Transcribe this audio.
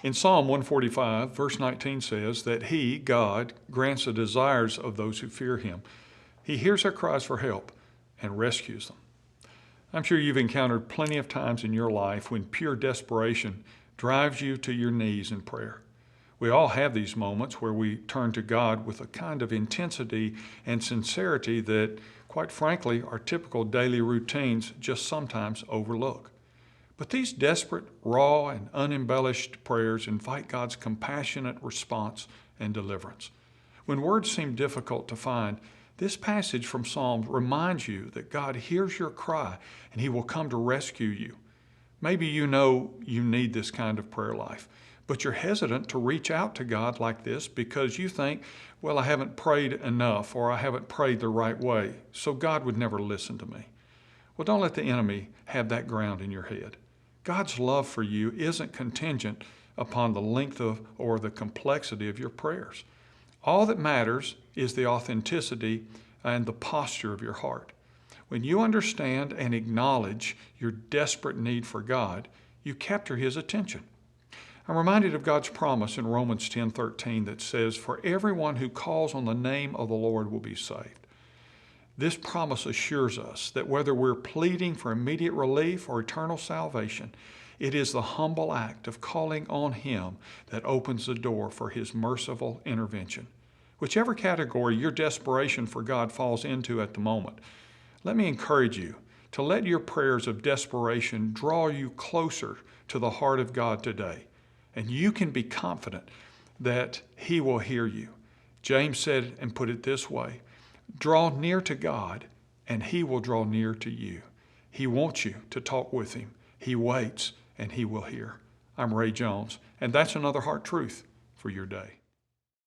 In Psalm 145, verse 19 says that He, God, grants the desires of those who fear Him. He hears our cries for help and rescues them. I'm sure you've encountered plenty of times in your life when pure desperation drives you to your knees in prayer. We all have these moments where we turn to God with a kind of intensity and sincerity that, quite frankly, our typical daily routines just sometimes overlook. But these desperate, raw, and unembellished prayers invite God's compassionate response and deliverance. When words seem difficult to find, this passage from Psalms reminds you that God hears your cry and He will come to rescue you. Maybe you know you need this kind of prayer life, but you're hesitant to reach out to God like this because you think, well, I haven't prayed enough or I haven't prayed the right way, so God would never listen to me. Well, don't let the enemy have that ground in your head. God's love for you isn't contingent upon the length of or the complexity of your prayers. All that matters is the authenticity and the posture of your heart. When you understand and acknowledge your desperate need for God, you capture His attention. I'm reminded of God's promise in Romans 10:13 that says, "For everyone who calls on the name of the Lord will be saved." This promise assures us that whether we're pleading for immediate relief or eternal salvation, it is the humble act of calling on Him that opens the door for His merciful intervention. Whichever category your desperation for God falls into at the moment, let me encourage you to let your prayers of desperation draw you closer to the heart of God today. And you can be confident that He will hear you. James said and put it this way, "Draw near to God, and He will draw near to you." He wants you to talk with Him. He waits, and He will hear. I'm Ray Jones, and that's another heart truth for your day.